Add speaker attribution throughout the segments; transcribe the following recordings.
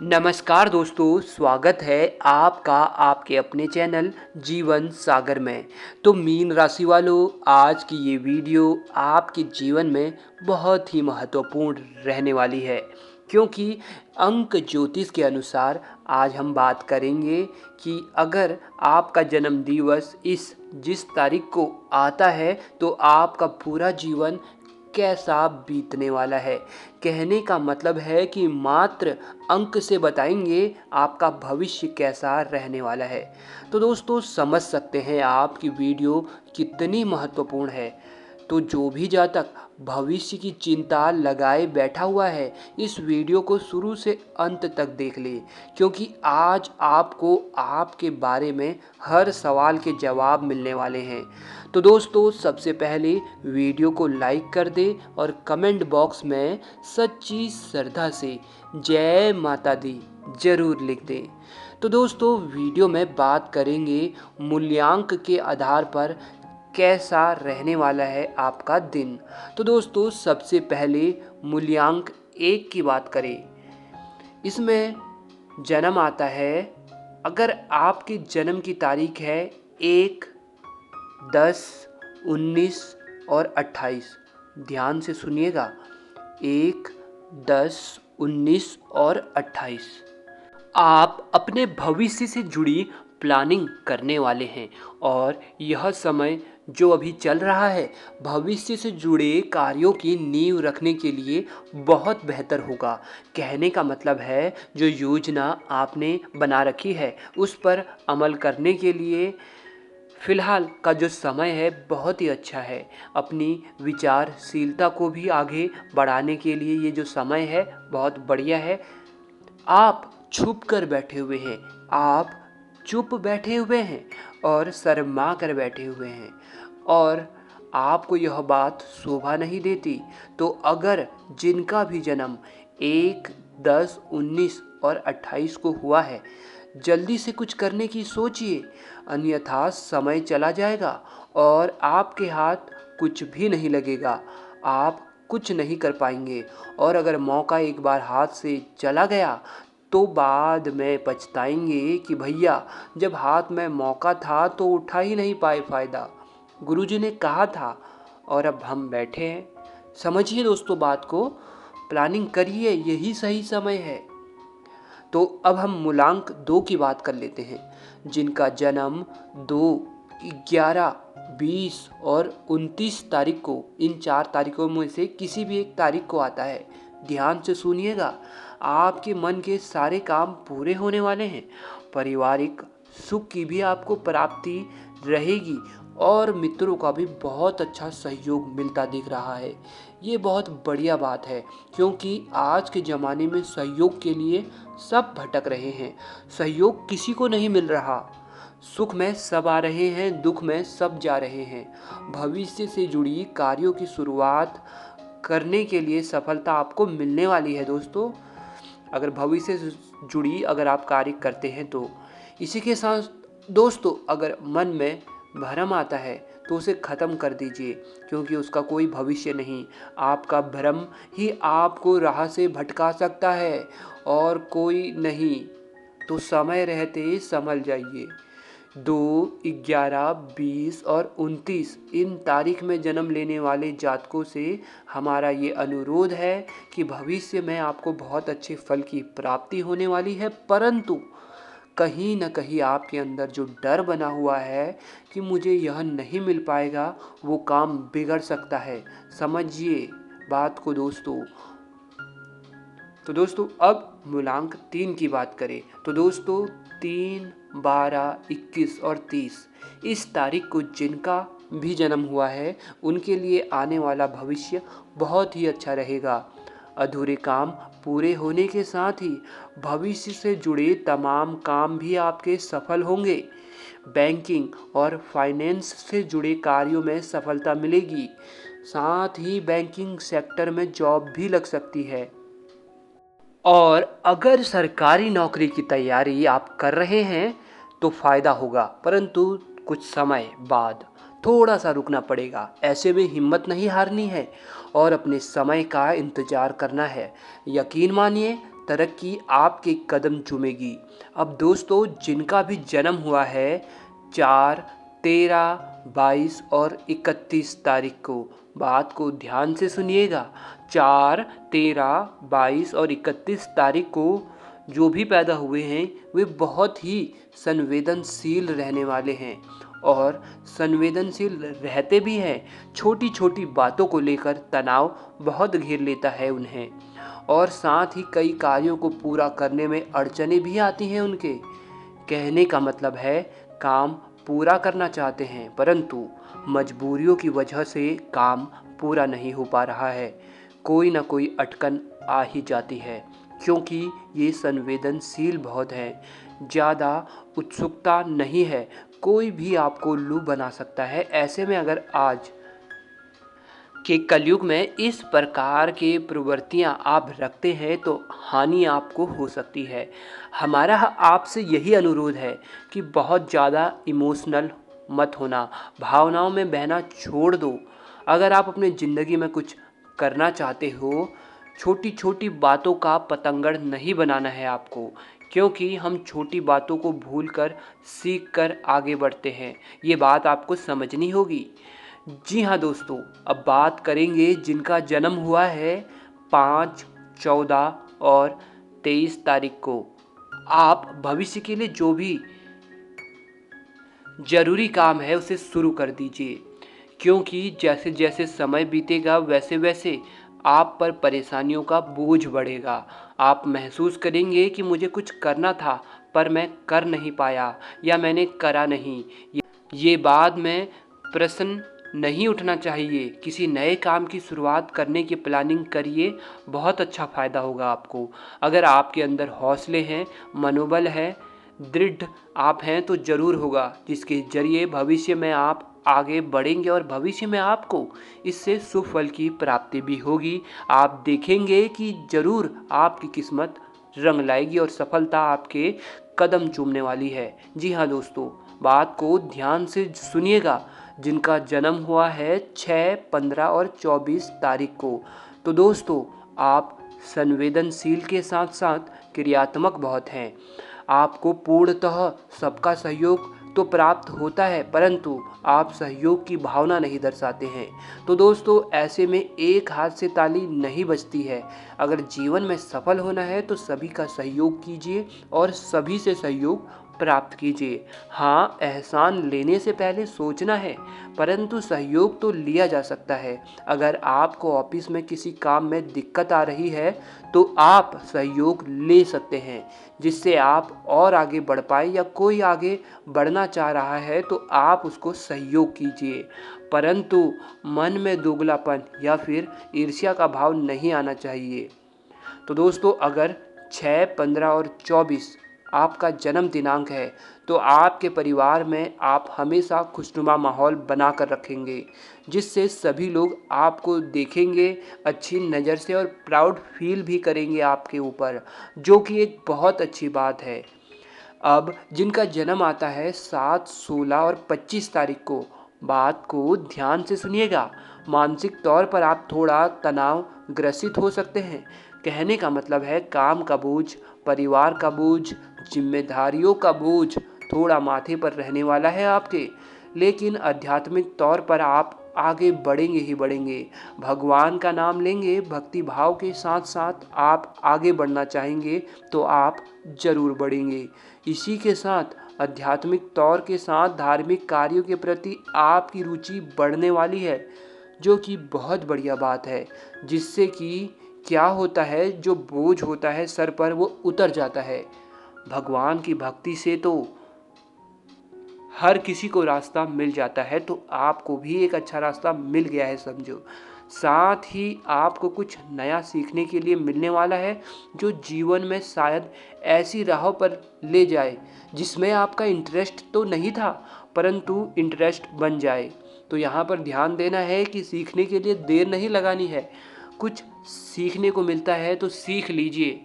Speaker 1: नमस्कार दोस्तों, स्वागत है आपका आपके अपने चैनल जीवन सागर में। तो मीन राशि वालों, आज की ये वीडियो आपके जीवन में बहुत ही महत्वपूर्ण रहने वाली है, क्योंकि अंक ज्योतिष के अनुसार आज हम बात करेंगे कि अगर आपका जन्म दिवस जिस तारीख को आता है तो आपका पूरा जीवन कैसा बीतने वाला है। कहने का मतलब है कि मात्र अंक से बताएंगे आपका भविष्य कैसा रहने वाला है। तो दोस्तों, समझ सकते हैं आप कि वीडियो कितनी महत्वपूर्ण है। तो जो भी जातक भविष्य की चिंता लगाए बैठा हुआ है, इस वीडियो को शुरू से अंत तक देख ले, क्योंकि आज आपको आपके बारे में हर सवाल के जवाब मिलने वाले हैं। तो दोस्तों, सबसे पहले वीडियो को लाइक कर दे और कमेंट बॉक्स में सच्ची श्रद्धा से जय माता दी जरूर लिख दें। तो दोस्तों, वीडियो में बात करेंगे मूल्यांक के आधार पर कैसा रहने वाला है आपका दिन। तो दोस्तों, सबसे पहले मूल्यांक 1 की बात करें। इसमें जन्म आता है, अगर आपकी जन्म की तारीख है 1, 10, 19 और 28। ध्यान से सुनिएगा, 1, 10, 19 और 28। आप अपने भविष्य से जुड़ी प्लानिंग करने वाले हैं और यह समय जो अभी चल रहा है भविष्य से जुड़े कार्यों की नींव रखने के लिए बहुत बेहतर होगा। कहने का मतलब है, जो योजना आपने बना रखी है उस पर अमल करने के लिए फिलहाल का जो समय है बहुत ही अच्छा है। अपनी विचारशीलता को भी आगे बढ़ाने के लिए ये जो समय है बहुत बढ़िया है। आप छुप कर बैठे हुए हैं, आप चुप बैठे हुए हैं और शर्मा कर बैठे हुए हैं और आपको यह बात शोभा नहीं देती। तो अगर जिनका भी जन्म 1, 10, 19 और 28 को हुआ है, जल्दी से कुछ करने की सोचिए, अन्यथा समय चला जाएगा और आपके हाथ कुछ भी नहीं लगेगा, आप कुछ नहीं कर पाएंगे। और अगर मौका एक बार हाथ से चला गया तो बाद में पछताएंगे कि भैया जब हाथ में मौका था तो उठा ही नहीं पाए फ़ायदा, गुरुजी ने कहा था और अब हम बैठे हैं। समझिए दोस्तों बात को, प्लानिंग करिए, यही सही समय है। तो अब हम मूलांक 2 की बात कर लेते हैं। जिनका जन्म 2, 11, 20 और 29 तारीख को, इन 4 तारीखों में से किसी भी एक तारीख को आता है, ध्यान से सुनिएगा, आपके मन के सारे काम पूरे होने वाले हैं। पारिवारिक सुख की भी आपको प्राप्ति रहेगी और मित्रों का भी बहुत अच्छा सहयोग मिलता दिख रहा है। ये बहुत बढ़िया बात है, क्योंकि आज के ज़माने में सहयोग के लिए सब भटक रहे हैं। सहयोग किसी को नहीं मिल रहा। सुख में सब आ रहे हैं, दुख में सब जा रहे हैं। भविष्य से जुड़ी कार्यों की शुरुआत करने के लिए सफलता आपको मिलने वाली है दोस्तों। अगर भविष्य से जुड़ी अगर आप कार्य करते हैं तो इसी के साथ दोस्तों, अगर मन में भ्रम आता है तो उसे ख़त्म कर दीजिए, क्योंकि उसका कोई भविष्य नहीं। आपका भ्रम ही आपको राह से भटका सकता है और कोई नहीं। तो समय रहते संभल जाइए। 2, 11, 20 और 29 इन तारीख में जन्म लेने वाले जातकों से हमारा ये अनुरोध है कि भविष्य में आपको बहुत अच्छे फल की प्राप्ति होने वाली है, परंतु कहीं न कहीं आपके अंदर जो डर बना हुआ है कि मुझे यह नहीं मिल पाएगा, वो काम बिगड़ सकता है। समझिए बात को दोस्तों। तो दोस्तों, अब मूलांक 3 की बात करें तो दोस्तों 3, 12, 21 और 30 इस तारीख को जिनका भी जन्म हुआ है उनके लिए आने वाला भविष्य बहुत ही अच्छा रहेगा। अधूरे काम पूरे होने के साथ ही भविष्य से जुड़े तमाम काम भी आपके सफल होंगे। बैंकिंग और फाइनेंस से जुड़े कार्यों में सफलता मिलेगी। साथ ही बैंकिंग सेक्टर में जॉब भी लग सकती है। और अगर सरकारी नौकरी की तैयारी आप कर रहे हैं तो फ़ायदा होगा, परंतु कुछ समय बाद थोड़ा सा रुकना पड़ेगा। ऐसे में हिम्मत नहीं हारनी है और अपने समय का इंतज़ार करना है। यकीन मानिए, तरक्की आपके कदम चूमेगी। अब दोस्तों, जिनका भी जन्म हुआ है 4, 13, 22 और 31 तारीख को, बात को ध्यान से सुनिएगा। 4, 13, 22 और 31 तारीख को जो भी पैदा हुए हैं वे बहुत ही संवेदनशील रहने वाले हैं और संवेदनशील रहते भी हैं। छोटी छोटी बातों को लेकर तनाव बहुत घेर लेता है उन्हें और साथ ही कई कार्यों को पूरा करने में अड़चनें भी आती हैं उनके। कहने का मतलब है, काम पूरा करना चाहते हैं परंतु मजबूरियों की वजह से काम पूरा नहीं हो पा रहा है। कोई ना कोई अटकन आ ही जाती है क्योंकि ये संवेदनशील बहुत है। ज़्यादा उत्सुकता नहीं है, कोई भी आपको उल्लू बना सकता है। ऐसे में अगर आज के कलयुग में इस प्रकार के प्रवृत्तियां आप रखते हैं तो हानि आपको हो सकती है। हमारा आपसे यही अनुरोध है कि बहुत ज़्यादा इमोशनल मत होना, भावनाओं में बहना छोड़ दो। अगर आप अपनी ज़िंदगी में कुछ करना चाहते हो, छोटी छोटी बातों का पतंगड़ नहीं बनाना है आपको, क्योंकि हम छोटी बातों को भूलकर सीख कर आगे बढ़ते हैं। ये बात आपको समझनी होगी। जी हाँ दोस्तों, अब बात करेंगे जिनका जन्म हुआ है 5, 14 और 23 तारीख को। आप भविष्य के लिए जो भी जरूरी काम है उसे शुरू कर दीजिए, क्योंकि जैसे जैसे समय बीतेगा वैसे वैसे आप पर परेशानियों का बोझ बढ़ेगा। आप महसूस करेंगे कि मुझे कुछ करना था पर मैं कर नहीं पाया या मैंने करा नहीं। ये बाद में प्रश्न नहीं उठना चाहिए। किसी नए काम की शुरुआत करने की प्लानिंग करिए, बहुत अच्छा फ़ायदा होगा आपको। अगर आपके अंदर हौसले हैं, मनोबल है, दृढ़ आप हैं तो ज़रूर होगा, जिसके ज़रिए भविष्य में आप आगे बढ़ेंगे और भविष्य में आपको इससे शुभ फल की प्राप्ति भी होगी। आप देखेंगे कि ज़रूर आपकी किस्मत रंग लाएगी और सफलता आपके कदम चूमने वाली है। जी हाँ दोस्तों, बात को ध्यान से सुनिएगा। जिनका जन्म हुआ है 6, 15 और 24 तारीख को, तो दोस्तों आप संवेदनशील के साथ साथ क्रियात्मक बहुत हैं। आपको पूर्णतः सबका सहयोग तो प्राप्त होता है परंतु आप सहयोग की भावना नहीं दर्शाते हैं। तो दोस्तों, ऐसे में एक हाथ से ताली नहीं बजती है। अगर जीवन में सफल होना है तो सभी का सहयोग कीजिए और सभी से सहयोग प्राप्त कीजिए। हाँ, एहसान लेने से पहले सोचना है परंतु सहयोग तो लिया जा सकता है। अगर आपको ऑफिस में किसी काम में दिक्कत आ रही है तो आप सहयोग ले सकते हैं, जिससे आप और आगे बढ़ पाए या कोई आगे बढ़ना चाह रहा है तो आप उसको सहयोग कीजिए, परंतु मन में दोगलापन या फिर ईर्ष्या का भाव नहीं आना चाहिए। तो दोस्तों, अगर 6, 15 और 24 आपका जन्म दिनांक है तो आपके परिवार में आप हमेशा खुशनुमा माहौल बना कर रखेंगे, जिससे सभी लोग आपको देखेंगे अच्छी नज़र से और प्राउड फील भी करेंगे आपके ऊपर, जो कि एक बहुत अच्छी बात है। अब जिनका जन्म आता है 7, 16 और 25 तारीख को, बात को ध्यान से सुनिएगा। मानसिक तौर पर आप थोड़ा तनाव ग्रसित हो सकते हैं। कहने का मतलब है, काम का बोझ, परिवार का बोझ, जिम्मेदारियों का बोझ थोड़ा माथे पर रहने वाला है आपके, लेकिन आध्यात्मिक तौर पर आप आगे बढ़ेंगे ही बढ़ेंगे। भगवान का नाम लेंगे, भक्ति भाव के साथ साथ आप आगे बढ़ना चाहेंगे तो आप जरूर बढ़ेंगे। इसी के साथ आध्यात्मिक तौर के साथ धार्मिक कार्यों के प्रति आपकी रुचि बढ़ने वाली है, जो कि बहुत बढ़िया बात है। जिससे कि क्या होता है, जो बोझ होता है सर पर वो उतर जाता है। भगवान की भक्ति से तो हर किसी को रास्ता मिल जाता है, तो आपको भी एक अच्छा रास्ता मिल गया है समझो। साथ ही आपको कुछ नया सीखने के लिए मिलने वाला है, जो जीवन में शायद ऐसी राहों पर ले जाए जिसमें आपका इंटरेस्ट तो नहीं था परंतु इंटरेस्ट बन जाए। तो यहाँ पर ध्यान देना है कि सीखने के लिए देर नहीं लगानी है। कुछ सीखने को मिलता है तो सीख लीजिए,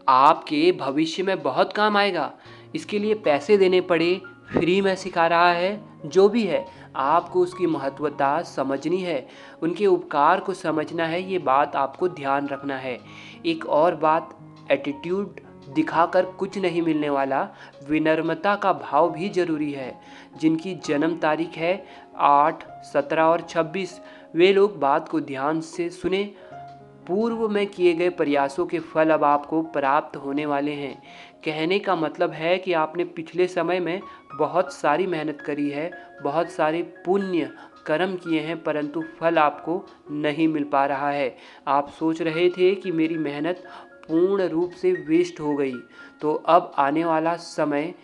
Speaker 1: आपके भविष्य में बहुत काम आएगा। इसके लिए पैसे देने पड़े, फ्री में सिखा रहा है, जो भी है आपको उसकी महत्वता समझनी है, उनके उपकार को समझना है, ये बात आपको ध्यान रखना है। एक और बात, एटीट्यूड दिखाकर कुछ नहीं मिलने वाला, विनम्रता का भाव भी जरूरी है। जिनकी जन्म तारीख है 8, 17 और 26, वे लोग बात को ध्यान से सुने। पूर्व में किए गए प्रयासों के फल अब आपको प्राप्त होने वाले हैं। कहने का मतलब है कि आपने पिछले समय में बहुत सारी मेहनत करी है, बहुत सारे पुण्य कर्म किए हैं, परंतु फल आपको नहीं मिल पा रहा है। आप सोच रहे थे कि मेरी मेहनत पूर्ण रूप से वेस्ट हो गई, तो अब आने वाला समय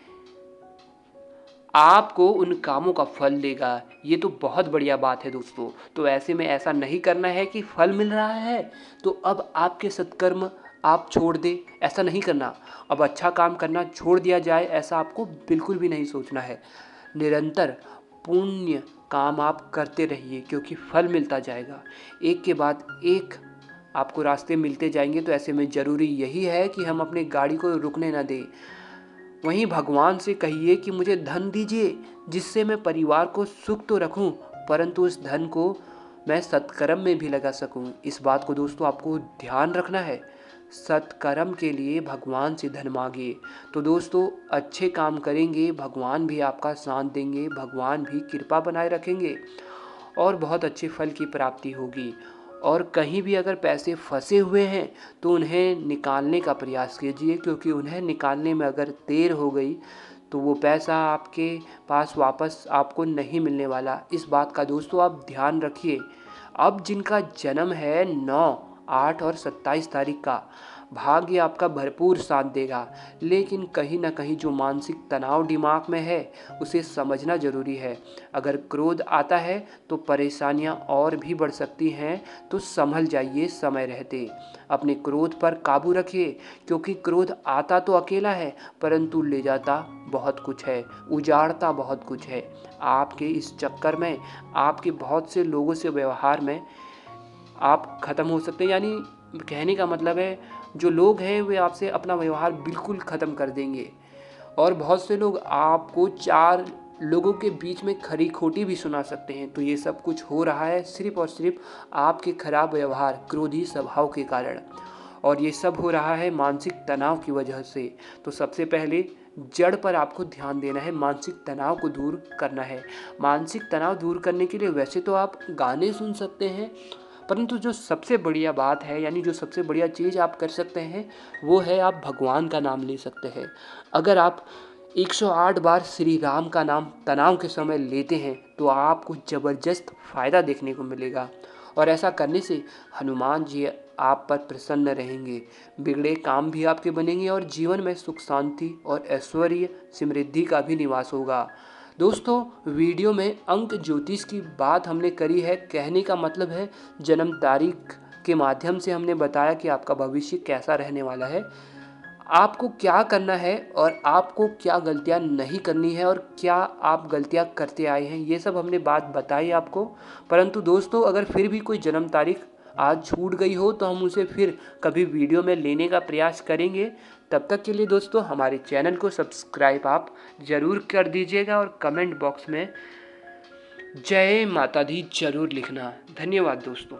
Speaker 1: आपको उन कामों का फल देगा। ये तो बहुत बढ़िया बात है दोस्तों। तो ऐसे में ऐसा नहीं करना है कि फल मिल रहा है तो अब आपके सत्कर्म आप छोड़ दे, ऐसा नहीं करना। अब अच्छा काम करना छोड़ दिया जाए, ऐसा आपको बिल्कुल भी नहीं सोचना है। निरंतर पुण्य काम आप करते रहिए, क्योंकि फल मिलता जाएगा, एक के बाद एक आपको रास्ते मिलते जाएंगे। तो ऐसे में ज़रूरी यही है कि हम अपनी गाड़ी को रुकने ना दें। वहीं भगवान से कहिए कि मुझे धन दीजिए, जिससे मैं परिवार को सुख तो रखूं, परंतु उस धन को मैं सत्कर्म में भी लगा सकूं। इस बात को दोस्तों आपको ध्यान रखना है। सत्कर्म के लिए भगवान से धन मांगिए। तो दोस्तों, अच्छे काम करेंगे, भगवान भी आपका साथ देंगे, भगवान भी कृपा बनाए रखेंगे और बहुत अच्छे फल की प्राप्ति होगी। और कहीं भी अगर पैसे फंसे हुए हैं तो उन्हें निकालने का प्रयास कीजिए, क्योंकि उन्हें निकालने में अगर देर हो गई तो वो पैसा आपके पास वापस आपको नहीं मिलने वाला। इस बात का दोस्तों आप ध्यान रखिए। अब जिनका जन्म है 9, 8 और 27 तारीख का, भाग्य आपका भरपूर साथ देगा, लेकिन कहीं ना कहीं जो मानसिक तनाव दिमाग में है उसे समझना जरूरी है। अगर क्रोध आता है तो परेशानियां और भी बढ़ सकती हैं, तो संभल जाइए समय रहते। अपने क्रोध पर काबू रखिए, क्योंकि क्रोध आता तो अकेला है, परंतु ले जाता बहुत कुछ है, उजाड़ता बहुत कुछ है। आपके इस चक्कर में आपके बहुत से लोगों से व्यवहार में आप ख़त्म हो सकते हैं। यानी कहने का मतलब है, जो लोग हैं वे आपसे अपना व्यवहार बिल्कुल ख़त्म कर देंगे। और बहुत से लोग आपको 4 लोगों के बीच में खरी खोटी भी सुना सकते हैं। तो ये सब कुछ हो रहा है सिर्फ और सिर्फ आपके खराब व्यवहार, क्रोधी स्वभाव के कारण। और ये सब हो रहा है मानसिक तनाव की वजह से। तो सबसे पहले जड़ पर आपको ध्यान देना है, मानसिक तनाव को दूर करना है। मानसिक तनाव दूर करने के लिए वैसे तो आप गाने सुन सकते हैं, परंतु जो सबसे बढ़िया बात है, यानी जो सबसे बढ़िया चीज़ आप कर सकते हैं, वो है आप भगवान का नाम ले सकते हैं। अगर आप 108 बार श्री राम का नाम तनाव के समय लेते हैं तो आपको ज़बरदस्त फ़ायदा देखने को मिलेगा। और ऐसा करने से हनुमान जी आप पर प्रसन्न रहेंगे, बिगड़े काम भी आपके बनेंगे और जीवन में सुख शांति और ऐश्वर्य समृद्धि का भी निवास होगा। दोस्तों, वीडियो में अंक ज्योतिष की बात हमने करी है। कहने का मतलब है, जन्म तारीख के माध्यम से हमने बताया कि आपका भविष्य कैसा रहने वाला है, आपको क्या करना है और आपको क्या गलतियां नहीं करनी है और क्या आप गलतियां करते आए हैं, ये सब हमने बात बताई आपको। परंतु दोस्तों, अगर फिर भी कोई जन्म तारीख आज छूट गई हो तो हम उसे फिर कभी वीडियो में लेने का प्रयास करेंगे। तब तक के लिए दोस्तों, हमारे चैनल को सब्सक्राइब आप ज़रूर कर दीजिएगा और कमेंट बॉक्स में जय माता दी जरूर लिखना। धन्यवाद दोस्तों।